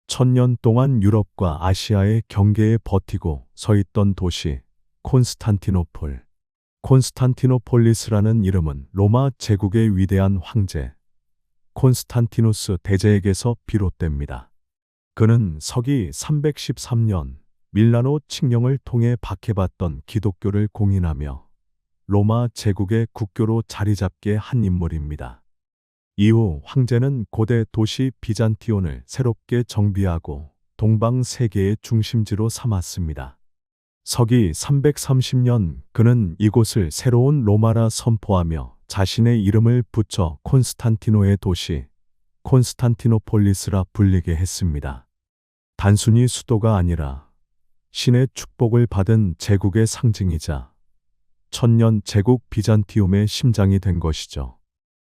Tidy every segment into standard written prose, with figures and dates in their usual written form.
천년 동안 유럽과 아시아의 경계에 버티고 서 있던 도시 콘스탄티노플. 콘스탄티노폴리스라는 이름은 로마 제국의 위대한 황제 콘스탄티누스 대제에게서 비롯됩니다. 그는 서기 313년 밀라노 칙령을 통해 박해받던 기독교를 공인하며 로마 제국의 국교로 자리 잡게 한 인물입니다. 이후 황제는 고대 도시 비잔티온을 새롭게 정비하고 동방 세계의 중심지로 삼았습니다. 서기 330년 그는 이곳을 새로운 로마라 선포하며 자신의 이름을 붙여 콘스탄티노의 도시 콘스탄티노폴리스라 불리게 했습니다. 단순히 수도가 아니라 신의 축복을 받은 제국의 상징이자 천년 제국 비잔티움의 심장이 된 것이죠.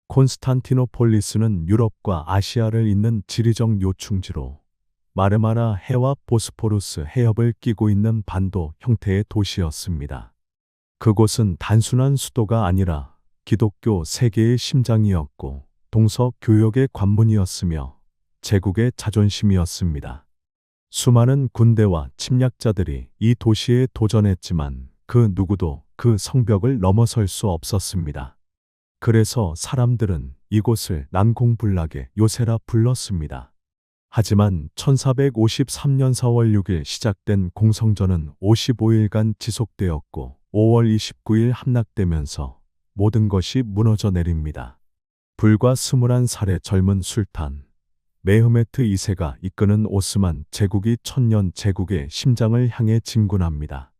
콘스탄티노폴리스는 유럽과 아시아를 잇는 지리적 요충지로 마르마라 해와 보스포루스 해협을 끼고 있는 반도 형태의 도시였습니다. 그곳은 단순한 수도가 아니라 기독교 세계의 심장이었고 동서교역의 관문이었으며 제국의 자존심이었습니다. 수많은 군대와 침략자들이 이 도시에 도전했지만 그 누구도 그 성벽을 넘어설 수 없었습니다. 그래서 사람들은 이곳을 난공불락의 요새라 불렀습니다. 하지만 1453년 4월 6일 시작된 공성전은 55일간 지속되었고 5월 29일 함락되면서 모든 것이 무너져 내립니다. 불과 21살의 젊은 술탄 메흐메트 2세가 이끄는 오스만 제국이 천년 제국의 심장을 향해 진군합니다.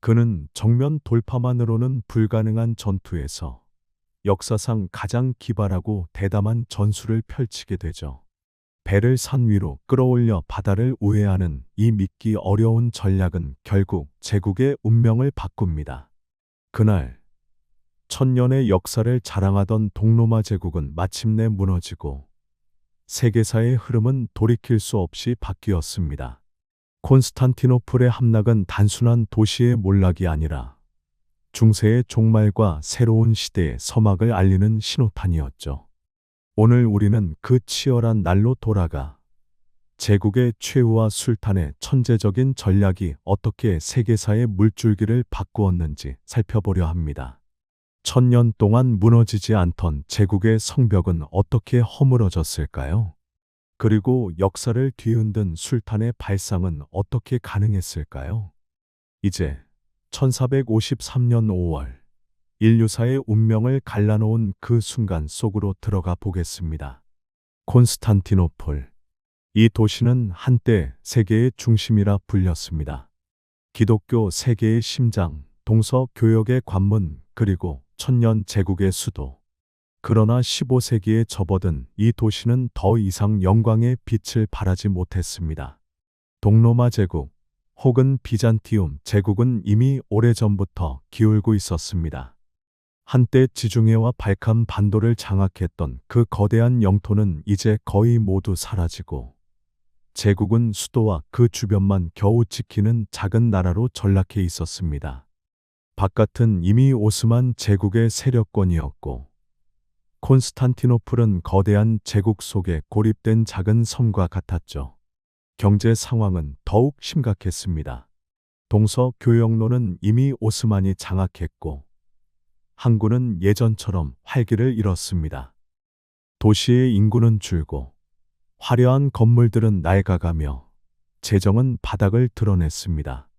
그는 정면 돌파만으로는 불가능한 전투에서 역사상 가장 기발하고 대담한 전술을 펼치게 되죠. 배를 산 위로 끌어올려 바다를 우회하는 이 믿기 어려운 전략은 결국 제국의 운명을 바꿉니다. 그날 천년의 역사를 자랑하던 동로마 제국은 마침내 무너지고 세계사의 흐름은 돌이킬 수 없이 바뀌었습니다. 콘스탄티노플의 함락은 단순한 도시의 몰락이 아니라 중세의 종말과 새로운 시대의 서막을 알리는 신호탄이었죠. 오늘 우리는 그 치열한 날로 돌아가 제국의 최후와 술탄의 천재적인 전략이 어떻게 세계사의 물줄기를 바꾸었는지 살펴보려 합니다. 천년 동안 무너지지 않던 제국의 성벽은 어떻게 허물어졌을까요? 그리고 역사를 뒤흔든 술탄의 발상은 어떻게 가능했을까요? 이제 1453년 5월 인류사의 운명을 갈라놓은 그 순간 속으로 들어가 보겠습니다. 콘스탄티노플. 이 도시는 한때 세계의 중심이라 불렸습니다. 기독교 세계의 심장, 동서교역의 관문, 그리고 천년 제국의 수도. 그러나 15세기에 접어든 이 도시는 더 이상 영광의 빛을 발하지 못했습니다. 동로마 제국 혹은 비잔티움 제국은 이미 오래전부터 기울고 있었습니다. 한때 지중해와 발칸 반도를 장악했던 그 거대한 영토는 이제 거의 모두 사라지고 제국은 수도와 그 주변만 겨우 지키는 작은 나라로 전락해 있었습니다. 바깥은 이미 오스만 제국의 세력권이었고 콘스탄티노플은 거대한 제국 속에 고립된 작은 섬과 같았죠. 경제 상황은 더욱 심각했습니다. 동서교역로는 이미 오스만이 장악했고 항구는 예전처럼 활기를 잃었습니다. 도시의 인구는 줄고 화려한 건물들은 낡아가며 재정은 바닥을 드러냈습니다.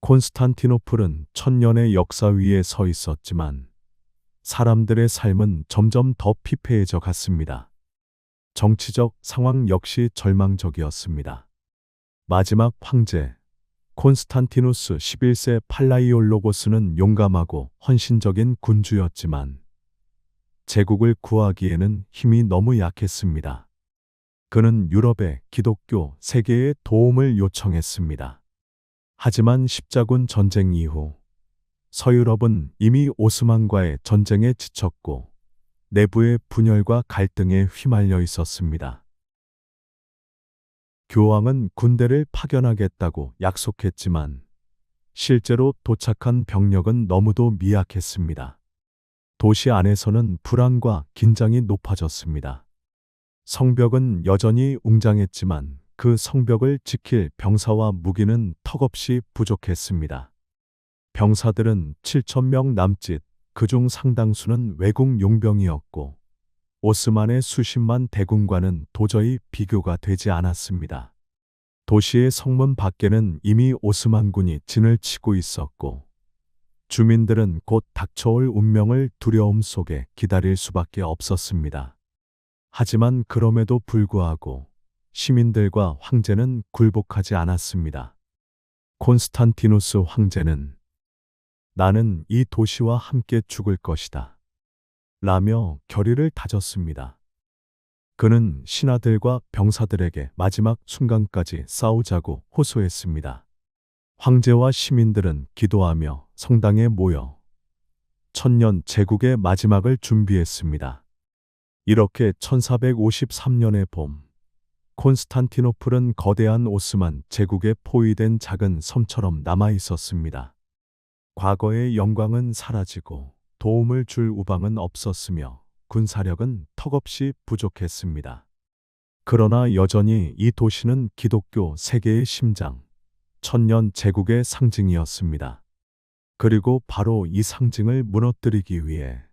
콘스탄티노플은 천년의 역사 위에 서 있었지만 사람들의 삶은 점점 더 피폐해져 갔습니다. 정치적 상황 역시 절망적이었습니다. 마지막 황제 콘스탄티누스 11세 팔라이올로고스는 용감하고 헌신적인 군주였지만 제국을 구하기에는 힘이 너무 약했습니다. 그는 유럽의 기독교 세계에 도움을 요청했습니다. 하지만 십자군 전쟁 이후 서유럽은 이미 오스만과의 전쟁에 지쳤고 내부의 분열과 갈등에 휘말려 있었습니다. 교황은 군대를 파견하겠다고 약속했지만 실제로 도착한 병력은 너무도 미약했습니다. 도시 안에서는 불안과 긴장이 높아졌습니다. 성벽은 여전히 웅장했지만 그 그 성벽을 지킬 병사와 무기는 턱없이 부족했습니다. 병사들은 7,000명 남짓, 그중 상당수는 외국 용병이었고 오스만의 수십만 대군과는 도저히 비교가 되지 않았습니다. 도시의 성문 밖에는 이미 오스만군이 진을 치고 있었고 주민들은 곧 닥쳐올 운명을 두려움 속에 기다릴 수밖에 없었습니다. 하지만 그럼에도 불구하고 시민들과 황제는 굴복하지 않았습니다. 콘스탄티누스 황제는 나는 이 도시와 함께 죽을 것이다 라며 결의를 다졌습니다. 그는 신하들과 병사들에게 마지막 순간까지 싸우자고 호소했습니다. 황제와 시민들은 기도하며 성당에 모여 천년 제국의 마지막을 준비했습니다. 이렇게 1453년의 봄, 콘스탄티노플은 거대한 오스만 제국에 포위된 작은 섬처럼 남아 있었습니다. 과거의 영광은 사라지고 도움을 줄 우방은 없었으며 군사력은 턱없이 부족했습니다. 그러나 여전히 이 도시는 기독교 세계의 심장, 천년 제국의 상징이었습니다. 그리고 바로 이 상징을 무너뜨리기 위해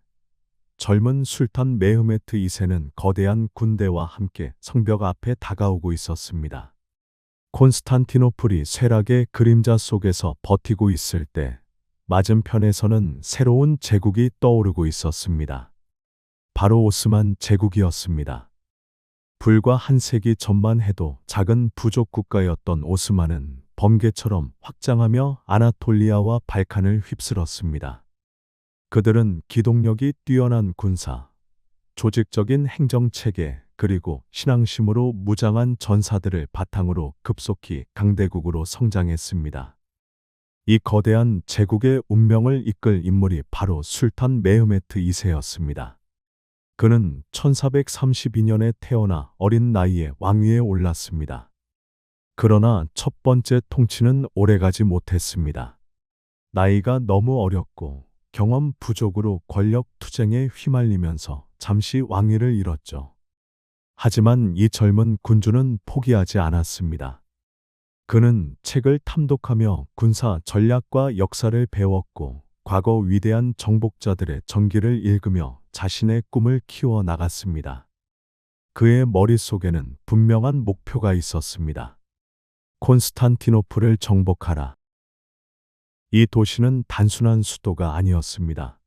젊은 술탄 메흐메트 2세는 거대한 군대와 함께 성벽 앞에 다가오고 있었습니다. 콘스탄티노플이 쇠락의 그림자 속에서 버티고 있을 때 맞은편에서는 새로운 제국이 떠오르고 있었습니다. 바로 오스만 제국이었습니다. 불과 한 세기 전만 해도 작은 부족 국가였던 오스만은 번개처럼 확장하며 아나톨리아와 발칸을 휩쓸었습니다. 그들은 기동력이 뛰어난 군사, 조직적인 행정체계, 그리고 신앙심으로 무장한 전사들을 바탕으로 급속히 강대국으로 성장했습니다. 이 거대한 제국의 운명을 이끌 인물이 바로 술탄 메흐메트 2세였습니다. 그는 1432년에 태어나 어린 나이에 왕위에 올랐습니다. 그러나 첫 번째 통치는 오래가지 못했습니다. 나이가 너무 어렸고 경험 부족으로 권력 투쟁에 휘말리면서 잠시 왕위를 잃었죠. 하지만 이 젊은 군주는 포기하지 않았습니다. 그는 책을 탐독하며 군사 전략과 역사를 배웠고 과거 위대한 정복자들의 전기를 읽으며 자신의 꿈을 키워 나갔습니다. 그의 머릿속에는 분명한 목표가 있었습니다. 콘스탄티노플을 정복하라. 이 도시는 단순한 수도가 아니었습니다.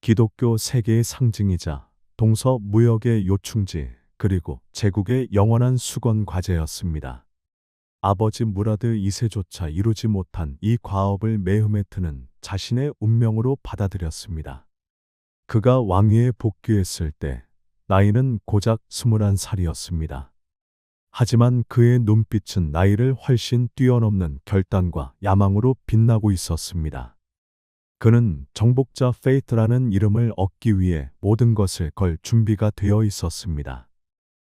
기독교 세계의 상징이자 동서 무역의 요충지, 그리고 제국의 영원한 수건 과제였습니다. 아버지 무라드 2세조차 이루지 못한 이 과업을 메흐메트는 자신의 운명으로 받아들였습니다. 그가 왕위에 복귀했을 때 나이는 고작 21살이었습니다. 하지만 그의 눈빛은 나이를 훨씬 뛰어넘는 결단과 야망으로 빛나고 있었습니다. 그는 정복자 페이트라는 이름을 얻기 위해 모든 것을 걸 준비가 되어 있었습니다.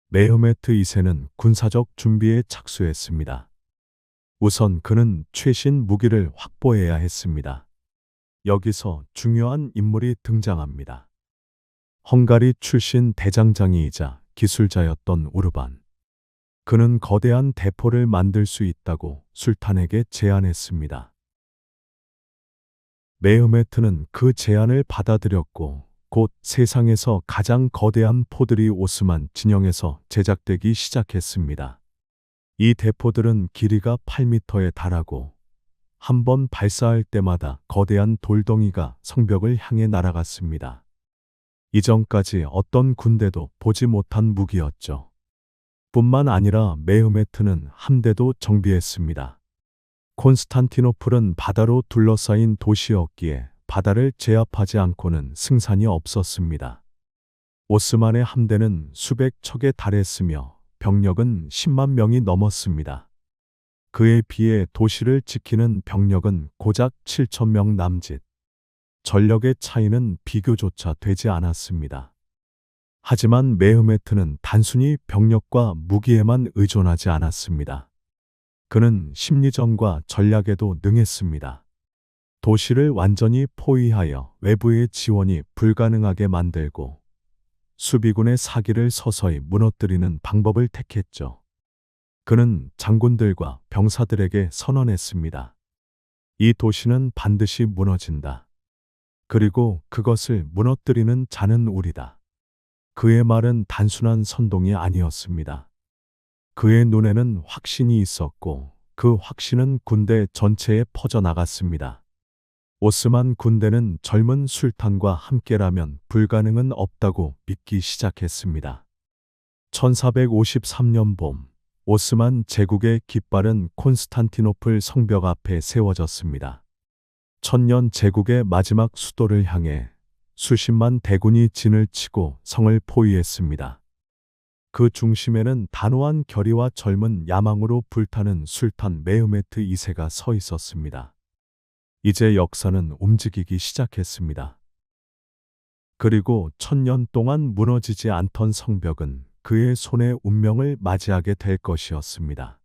메흐메트 2세는 군사적 준비에 착수했습니다. 우선 그는 최신 무기를 확보해야 했습니다. 여기서 중요한 인물이 등장합니다. 헝가리 출신 대장장이이자 기술자였던 우르반. 그는 거대한 대포를 만들 수 있다고 술탄에게 제안했습니다. 메흐메트는 그 제안을 받아들였고 곧 세상에서 가장 거대한 포들이 오스만 진영에서 제작되기 시작했습니다. 이 대포들은 길이가 8m에 달하고 한 번 발사할 때마다 거대한 돌덩이가 성벽을 향해 날아갔습니다. 이전까지 어떤 군대도 보지 못한 무기였죠. 뿐만 아니라 메흐메트는 함대도 정비했습니다. 콘스탄티노플은 바다로 둘러싸인 도시였기에 바다를 제압하지 않고는 승산이 없었습니다. 오스만의 함대는 수백 척에 달했으며 병력은 10만 명이 넘었습니다. 그에 비해 도시를 지키는 병력은 고작 7,000명 남짓. 전력의 차이는 비교조차 되지 않았습니다. 하지만 메흐메트는 단순히 병력과 무기에만 의존하지 않았습니다. 그는 심리전과 전략에도 능했습니다. 도시를 완전히 포위하여 외부의 지원이 불가능하게 만들고 수비군의 사기를 서서히 무너뜨리는 방법을 택했죠. 그는 장군들과 병사들에게 선언했습니다. 이 도시는 반드시 무너진다. 그리고 그것을 무너뜨리는 자는 우리다. 그의 말은 단순한 선동이 아니었습니다. 그의 눈에는 확신이 있었고 그 확신은 군대 전체에 퍼져나갔습니다. 오스만 군대는 젊은 술탄과 함께라면 불가능은 없다고 믿기 시작했습니다. 1453년 봄, 오스만 제국의 깃발은 콘스탄티노플 성벽 앞에 세워졌습니다. 천년 제국의 마지막 수도를 향해 수십만 대군이 진을 치고 성을 포위했습니다. 그 중심에는 단호한 결의와 젊은 야망으로 불타는 술탄 메흐메트 2세가 서 있었습니다. 이제 역사는 움직이기 시작했습니다. 그리고 1000년 동안 무너지지 않던 성벽은 그의 손에 운명을 맞이하게 될 것이었습니다.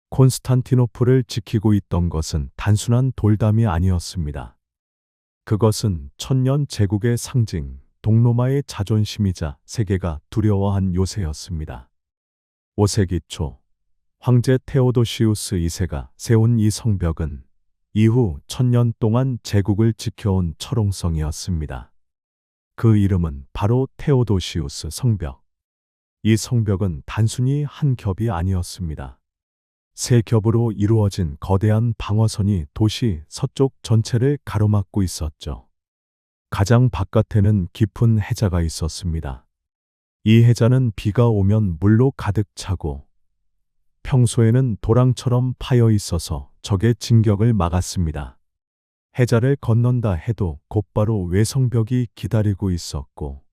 콘스탄티노플을 지키고 있던 것은 단순한 돌담이 아니었습니다. 그것은 천년 제국의 상징, 동로마의 자존심이자 세계가 두려워한 요새였습니다. 5세기 초, 황제 테오도시우스 2세가 세운 이 성벽은 이후 1000년 동안 제국을 지켜온 철옹성이었습니다. 그 이름은 바로 테오도시우스 성벽. 이 성벽은 단순히 한 겹이 아니었습니다. 세 겹으로 이루어진 거대한 방어선이 도시 서쪽 전체를 가로막고 있었죠. 가장 바깥에는 깊은 해자가 있었습니다. 이 해자는 비가 오면 물로 가득 차고 평소에는 도랑처럼 파여 있어서 적의 진격을 막았습니다. 해자를 건넌다 해도 곧바로 외성벽이 기다리고 있었고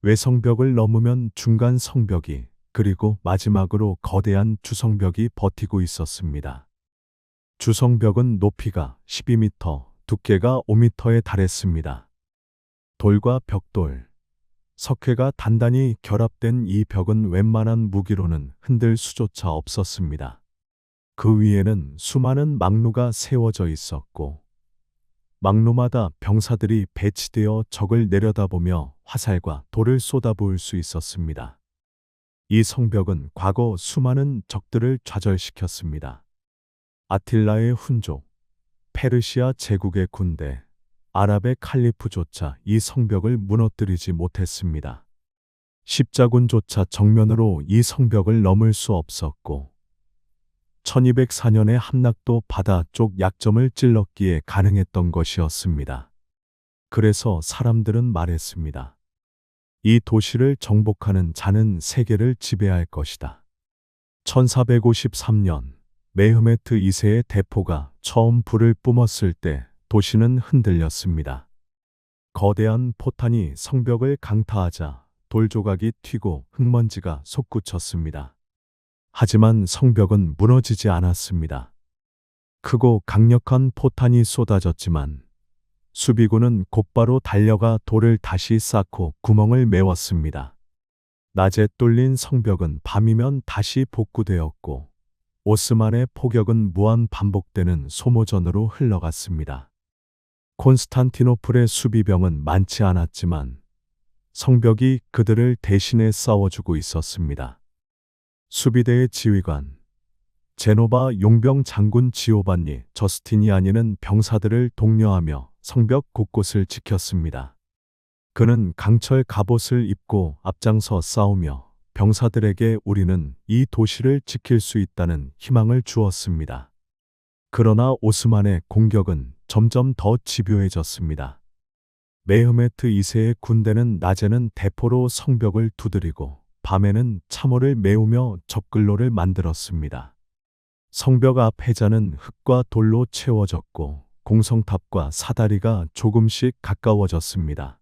외성벽을 넘으면 중간 성벽이 그리고 마지막으로 거대한 주성벽이 버티고 있었습니다. 주성벽은 높이가 12m, 두께가 5m에 달했습니다. 돌과 벽돌, 석회가 단단히 결합된 이 벽은 웬만한 무기로는 흔들 수조차 없었습니다. 그 위에는 수많은 막루가 세워져 있었고 막루마다 병사들이 배치되어 적을 내려다보며 화살과 돌을 쏟아부을 수 있었습니다. 이 성벽은 과거 수많은 적들을 좌절시켰습니다. 아틸라의 훈족, 페르시아 제국의 군대, 아랍의 칼리프조차 이 성벽을 무너뜨리지 못했습니다. 십자군조차 정면으로 이 성벽을 넘을 수 없었고 1204년의 함락도 바다 쪽 약점을 찔렀기에 가능했던 것이었습니다. 그래서 사람들은 말했습니다. 이 도시를 정복하는 자는 세계를 지배할 것이다. 1453년 메흐메트 2세의 대포가 처음 불을 뿜었을 때 도시는 흔들렸습니다. 거대한 포탄이 성벽을 강타하자 돌조각이 튀고 흙먼지가 솟구쳤습니다. 하지만 성벽은 무너지지 않았습니다. 크고 강력한 포탄이 쏟아졌지만 수비군은 곧바로 달려가 돌을 다시 쌓고 구멍을 메웠습니다. 낮에 뚫린 성벽은 밤이면 다시 복구되었고 오스만의 포격은 무한 반복되는 소모전으로 흘러갔습니다. 콘스탄티노플의 수비병은 많지 않았지만 성벽이 그들을 대신해 싸워주고 있었습니다. 수비대의 지휘관, 제노바 용병 장군 지오반니 저스티니아니는 병사들을 독려하며 성벽 곳곳을 지켰습니다. 그는 강철 갑옷을 입고 앞장서 싸우며 병사들에게 우리는 이 도시를 지킬 수 있다는 희망을 주었습니다. 그러나 오스만의 공격은 점점 더 집요해졌습니다. 메흐메트 2세의 군대는 낮에는 대포로 성벽을 두드리고 밤에는 참호를 메우며 적글로를 만들었습니다. 성벽 앞 해자는 흙과 돌로 채워졌고 공성탑과 사다리가 조금씩 가까워졌습니다.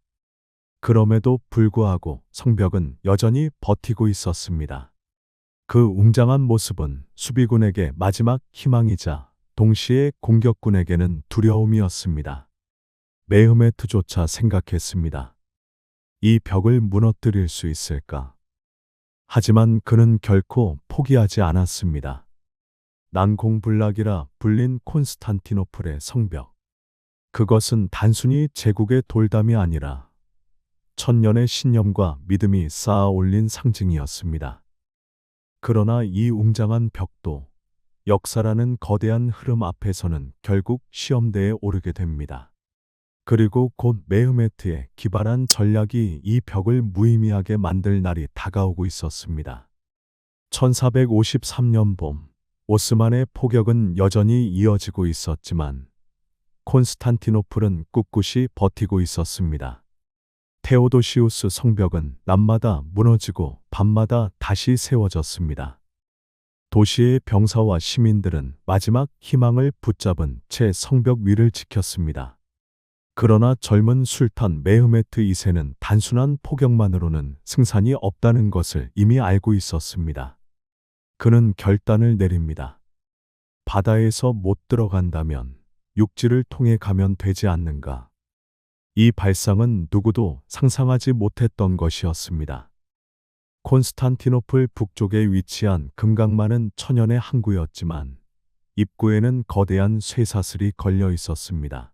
그럼에도 불구하고 성벽은 여전히 버티고 있었습니다. 그 웅장한 모습은 수비군에게 마지막 희망이자 동시에 공격군에게는 두려움이었습니다. 메흐메트조차 생각했습니다. 이 벽을 무너뜨릴 수 있을까? 하지만 그는 결코 포기하지 않았습니다. 난공불락이라 불린 콘스탄티노플의 성벽. 그것은 단순히 제국의 돌담이 아니라 천년의 신념과 믿음이 쌓아 올린 상징이었습니다. 그러나 이 웅장한 벽도 역사라는 거대한 흐름 앞에서는 결국 시험대에 오르게 됩니다. 그리고 곧 메흐메트의 기발한 전략이 이 벽을 무의미하게 만들 날이 다가오고 있었습니다. 1453년 봄, 오스만의 포격은 여전히 이어지고 있었지만 콘스탄티노플은 꿋꿋이 버티고 있었습니다. 테오도시우스 성벽은 낮마다 무너지고 밤마다 다시 세워졌습니다. 도시의 병사와 시민들은 마지막 희망을 붙잡은 채 성벽 위를 지켰습니다. 그러나 젊은 술탄 메흐메트 2세는 단순한 포격만으로는 승산이 없다는 것을 이미 알고 있었습니다. 그는 결단을 내립니다. 바다에서 못 들어간다면 육지를 통해 가면 되지 않는가. 이 발상은 누구도 상상하지 못했던 것이었습니다. 콘스탄티노플 북쪽에 위치한 금강만은 천연의 항구였지만 입구에는 거대한 쇠사슬이 걸려 있었습니다.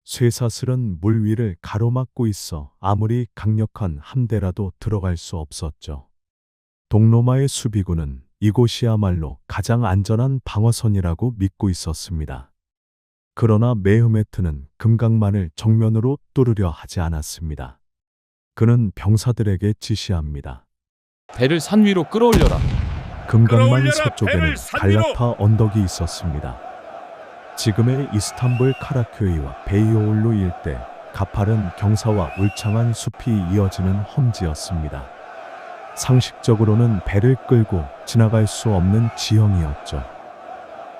쇠사슬은 물 위를 가로막고 있어 아무리 강력한 함대라도 들어갈 수 없었죠. 동로마의 수비군은 이곳이야말로 가장 안전한 방어선이라고 믿고 있었습니다. 그러나 메흐메트는 금강만을 정면으로 뚫으려 하지 않았습니다. 그는 병사들에게 지시합니다. 배를 산 위로 끌어올려라. 금강만 끌어올려라, 서쪽에는 배를 산 위로! 갈라타 언덕이 있었습니다. 지금의 이스탄불 카라kö이와 베이오울루 일대, 가파른 경사와 울창한 숲이 이어지는 험지였습니다. 상식적으로는 배를 끌고 지나갈 수 없는 지형이었죠.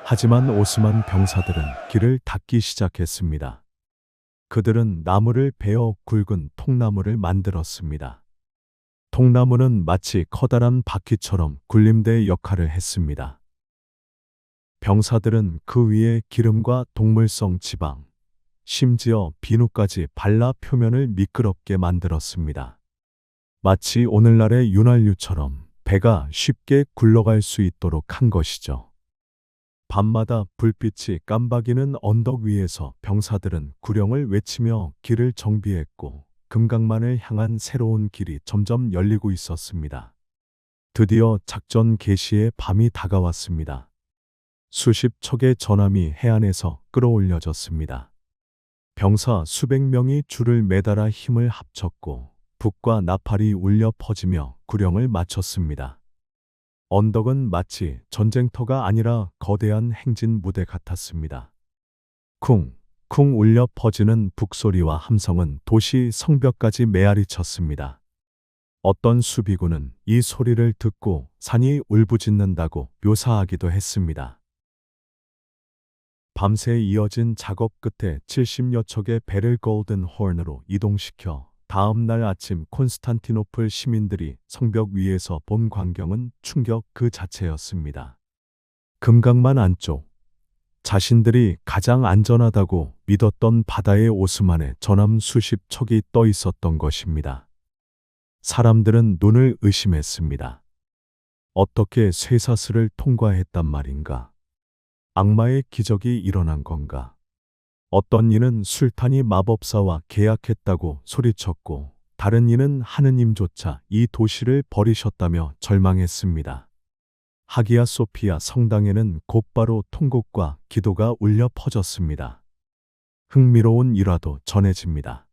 하지만 오스만 병사들은 길을 닫기 시작했습니다. 그들은 나무를 베어 굵은 통나무를 만들었습니다. 통나무는 마치 커다란 바퀴처럼 굴림대 역할을 했습니다. 병사들은 그 위에 기름과 동물성 지방, 심지어 비누까지 발라 표면을 미끄럽게 만들었습니다. 마치 오늘날의 윤활유처럼 배가 쉽게 굴러갈 수 있도록 한 것이죠. 밤마다 불빛이 깜박이는 언덕 위에서 병사들은 구령을 외치며 길을 정비했고 금강만을 향한 새로운 길이 점점 열리고 있었습니다. 드디어 작전 개시의 밤이 다가왔습니다. 수십 척의 전함이 해안에서 끌어올려졌습니다. 병사 수백 명이 줄을 매달아 힘을 합쳤고 북과 나팔이 울려 퍼지며 구령을 마쳤습니다. 언덕은 마치 전쟁터가 아니라 거대한 행진 무대 같았습니다. 쿵, 쿵 울려 퍼지는 북소리와 함성은 도시 성벽까지 메아리 쳤습니다. 어떤 수비군은 이 소리를 듣고 산이 울부짖는다고 묘사하기도 했습니다. 밤새 이어진 작업 끝에 70여 척의 배를 골든 홀으로 이동시켜 다음 날 아침 콘스탄티노플 시민들이 성벽 위에서 본 광경은 충격 그 자체였습니다. 금강만 안쪽, 자신들이 가장 안전하다고 믿었던 바다의 오스만의 전함 수십 척이 떠 있었던 것입니다. 사람들은 눈을 의심했습니다. 어떻게 쇠사슬을 통과했단 말인가? 악마의 기적이 일어난 건가? 어떤 이는 술탄이 마법사와 계약했다고 소리쳤고 다른 이는 하느님조차 이 도시를 버리셨다며 절망했습니다. 하기야 소피아 성당에는 곧바로 통곡과 기도가 울려 퍼졌습니다. 흥미로운 일화도 전해집니다.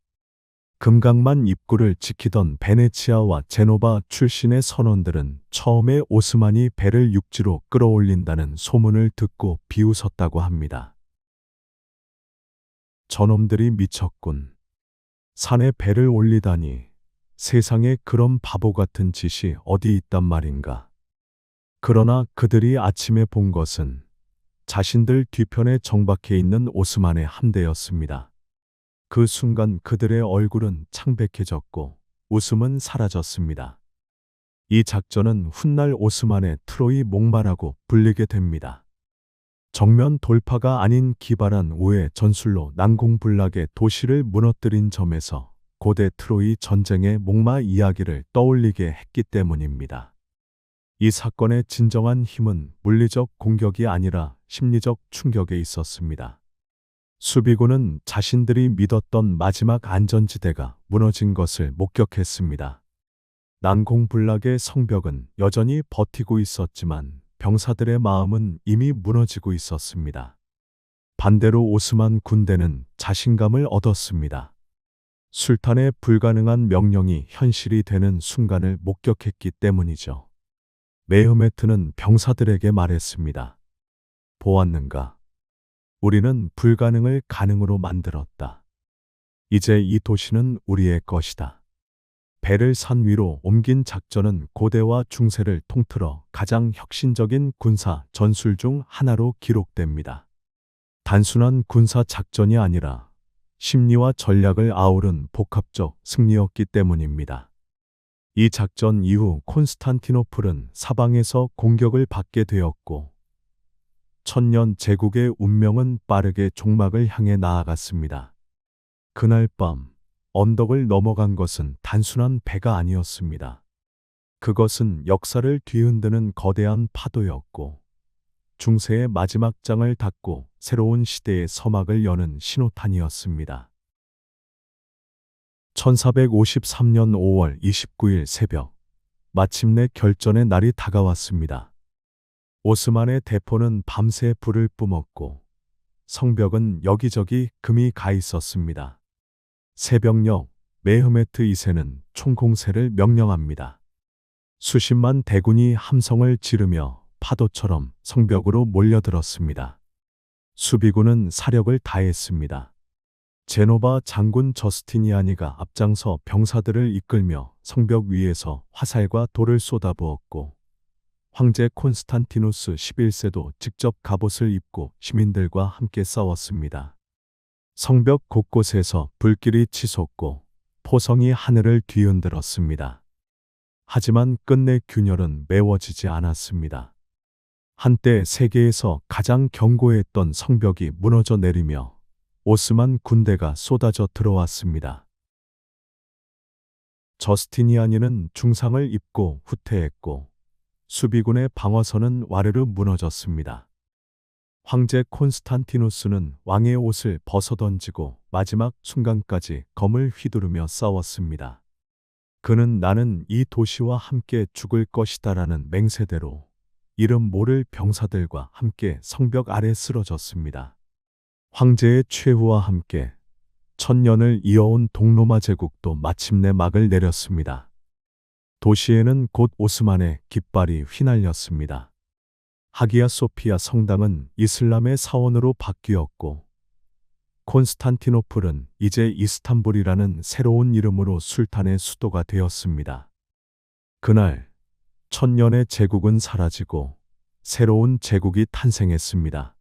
금강만 입구를 지키던 베네치아와 제노바 출신의 선원들은 처음에 오스만이 배를 육지로 끌어올린다는 소문을 듣고 비웃었다고 합니다. 저놈들이 미쳤군. 산에 배를 올리다니. 세상에 그런 바보 같은 짓이 어디 있단 말인가. 그러나 그들이 아침에 본 것은 자신들 뒤편에 정박해 있는 오스만의 함대였습니다. 그 순간 그들의 얼굴은 창백해졌고 웃음은 사라졌습니다. 이 작전은 훗날 오스만의 트로이 목마라고 불리게 됩니다. 정면 돌파가 아닌 기발한 우회 전술로 난공불락의 도시를 무너뜨린 점에서 고대 트로이 전쟁의 목마 이야기를 떠올리게 했기 때문입니다. 이 사건의 진정한 힘은 물리적 공격이 아니라 심리적 충격에 있었습니다. 수비군은 자신들이 믿었던 마지막 안전지대가 무너진 것을 목격했습니다. 난공불락의 성벽은 여전히 버티고 있었지만 병사들의 마음은 이미 무너지고 있었습니다. 반대로 오스만 군대는 자신감을 얻었습니다. 술탄의 불가능한 명령이 현실이 되는 순간을 목격했기 때문이죠. 메흐메트는 병사들에게 말했습니다. 보았는가? 우리는 불가능을 가능으로 만들었다. 이제 이 도시는 우리의 것이다. 배를 산 위로 옮긴 작전은 고대와 중세를 통틀어 가장 혁신적인 군사 전술 중 하나로 기록됩니다. 단순한 군사 작전이 아니라 심리와 전략을 아우른 복합적 승리였기 때문입니다. 이 작전 이후 콘스탄티노플은 사방에서 공격을 받게 되었고, 천년 제국의 운명은 빠르게 종막을 향해 나아갔습니다. 그날 밤, 언덕을 넘어간 것은 단순한 배가 아니었습니다. 그것은 역사를 뒤흔드는 거대한 파도였고, 중세의 마지막 장을 닫고 새로운 시대의 서막을 여는 신호탄이었습니다. 1453년 5월 29일 새벽, 마침내 결전의 날이 다가왔습니다. 오스만의 대포는 밤새 불을 뿜었고, 성벽은 여기저기 금이 가 있었습니다. 새벽녘, 메흐메트 2세는 총공세를 명령합니다. 수십만 대군이 함성을 지르며 파도처럼 성벽으로 몰려들었습니다. 수비군은 사력을 다했습니다. 제노바 장군 저스티니아니가 앞장서 병사들을 이끌며 성벽 위에서 화살과 돌을 쏟아부었고, 황제 콘스탄티누스 11세도 직접 갑옷을 입고 시민들과 함께 싸웠습니다. 성벽 곳곳에서 불길이 치솟고 포성이 하늘을 뒤흔들었습니다. 하지만 끝내 균열은 메워지지 않았습니다. 한때 세계에서 가장 견고했던 성벽이 무너져 내리며 오스만 군대가 쏟아져 들어왔습니다. 저스티니아니는 중상을 입고 후퇴했고, 수비군의 방어선은 와르르 무너졌습니다. 황제 콘스탄티누스는 왕의 옷을 벗어던지고 마지막 순간까지 검을 휘두르며 싸웠습니다. 그는 나는 이 도시와 함께 죽을 것이다라는 맹세대로 이름 모를 병사들과 함께 성벽 아래 쓰러졌습니다. 황제의 최후와 함께 천년을 이어온 동로마 제국도 마침내 막을 내렸습니다. 도시에는 곧 오스만의 깃발이 휘날렸습니다. 하기야 소피아 성당은 이슬람의 사원으로 바뀌었고, 콘스탄티노플은 이제 이스탄불이라는 새로운 이름으로 술탄의 수도가 되었습니다. 그날, 천년의 제국은 사라지고 새로운 제국이 탄생했습니다.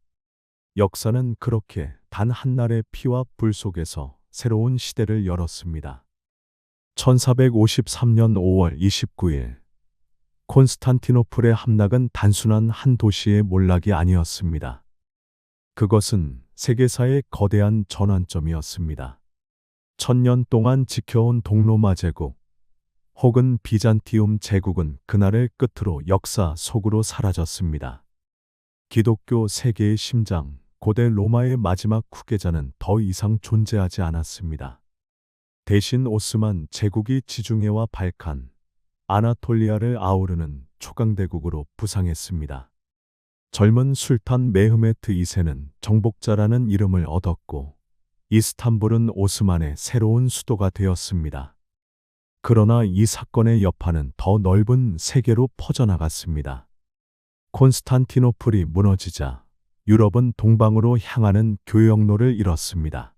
역사는 그렇게 단 한날의 피와 불 속에서 새로운 시대를 열었습니다. 1453년 5월 29일, 콘스탄티노플의 함락은 단순한 한 도시의 몰락이 아니었습니다. 그것은 세계사의 거대한 전환점이었습니다. 천년 동안 지켜온 동로마 제국, 혹은 비잔티움 제국은 그날을 끝으로 역사 속으로 사라졌습니다. 기독교 세계의 심장, 고대 로마의 마지막 후계자는 더 이상 존재하지 않았습니다. 대신 오스만 제국이 지중해와 발칸, 아나톨리아를 아우르는 초강대국으로 부상했습니다. 젊은 술탄 메흐메트 2세는 정복자라는 이름을 얻었고, 이스탄불은 오스만의 새로운 수도가 되었습니다. 그러나 이 사건의 여파는 더 넓은 세계로 퍼져나갔습니다. 콘스탄티노플이 무너지자 유럽은 동방으로 향하는 교역로를 잃었습니다.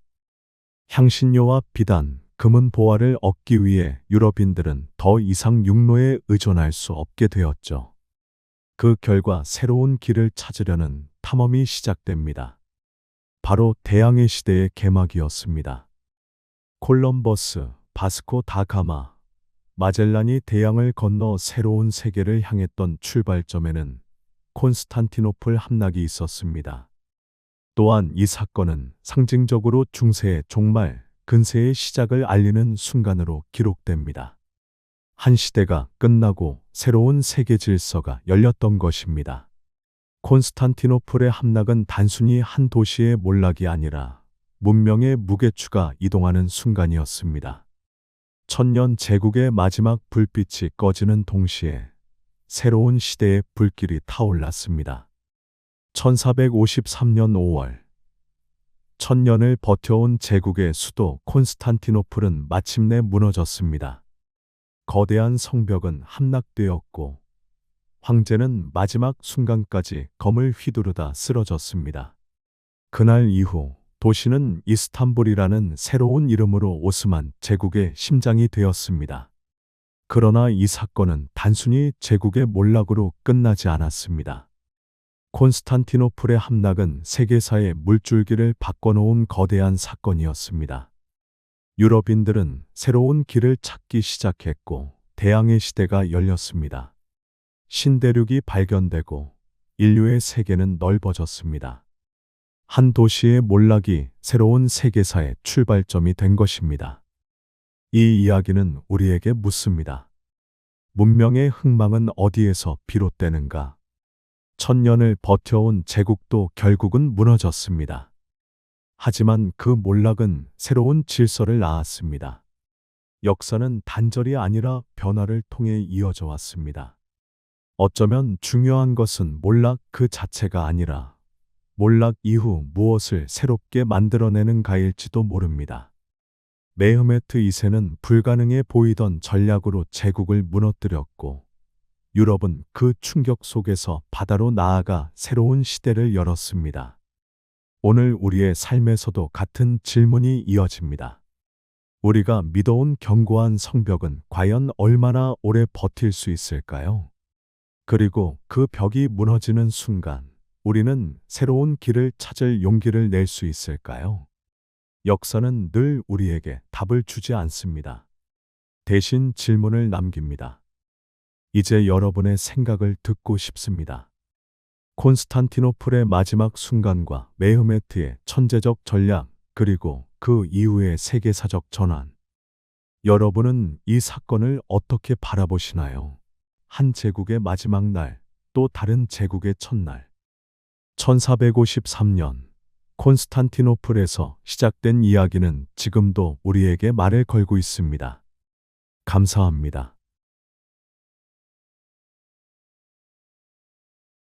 향신료와 비단, 금은 보화를 얻기 위해 유럽인들은 더 이상 육로에 의존할 수 없게 되었죠. 그 결과 새로운 길을 찾으려는 탐험이 시작됩니다. 바로 대항해 시대의 개막이었습니다. 콜럼버스, 바스코 다 가마, 마젤란이 대양을 건너 새로운 세계를 향했던 출발점에는 콘스탄티노플 함락이 있었습니다. 또한 이 사건은 상징적으로 중세의 종말, 근세의 시작을 알리는 순간으로 기록됩니다. 한 시대가 끝나고 새로운 세계 질서가 열렸던 것입니다. 콘스탄티노플의 함락은 단순히 한 도시의 몰락이 아니라 문명의 무게추가 이동하는 순간이었습니다. 천년 제국의 마지막 불빛이 꺼지는 동시에 새로운 시대의 불길이 타올랐습니다. 1453년 5월, 천년을 버텨온 제국의 수도 콘스탄티노플은 마침내 무너졌습니다. 거대한 성벽은 함락되었고 황제는 마지막 순간까지 검을 휘두르다 쓰러졌습니다. 그날 이후 도시는 이스탄불이라는 새로운 이름으로 오스만 제국의 심장이 되었습니다. 그러나 이 사건은 단순히 제국의 몰락으로 끝나지 않았습니다. 콘스탄티노플의 함락은 세계사의 물줄기를 바꿔놓은 거대한 사건이었습니다. 유럽인들은 새로운 길을 찾기 시작했고 대항해 시대가 열렸습니다. 신대륙이 발견되고 인류의 세계는 넓어졌습니다. 한 도시의 몰락이 새로운 세계사의 출발점이 된 것입니다. 이 이야기는 우리에게 묻습니다. 문명의 흥망은 어디에서 비롯되는가? 천년을 버텨온 제국도 결국은 무너졌습니다. 하지만 그 몰락은 새로운 질서를 낳았습니다. 역사는 단절이 아니라 변화를 통해 이어져 왔습니다. 어쩌면 중요한 것은 몰락 그 자체가 아니라 몰락 이후 무엇을 새롭게 만들어내는가일지도 모릅니다. 메흐메트 2세는 불가능해 보이던 전략으로 제국을 무너뜨렸고 유럽은 그 충격 속에서 바다로 나아가 새로운 시대를 열었습니다. 오늘 우리의 삶에서도 같은 질문이 이어집니다. 우리가 믿어온 견고한 성벽은 과연 얼마나 오래 버틸 수 있을까요? 그리고 그 벽이 무너지는 순간 우리는 새로운 길을 찾을 용기를 낼 수 있을까요? 역사는 늘 우리에게 답을 주지 않습니다. 대신 질문을 남깁니다. 이제 여러분의 생각을 듣고 싶습니다. 콘스탄티노플의 마지막 순간과 메흐메트의 천재적 전략, 그리고 그 이후의 세계사적 전환. 여러분은 이 사건을 어떻게 바라보시나요? 한 제국의 마지막 날, 또 다른 제국의 첫날. 1453년, 콘스탄티노플에서 시작된 이야기는 지금도 우리에게 말을 걸고 있습니다. 감사합니다.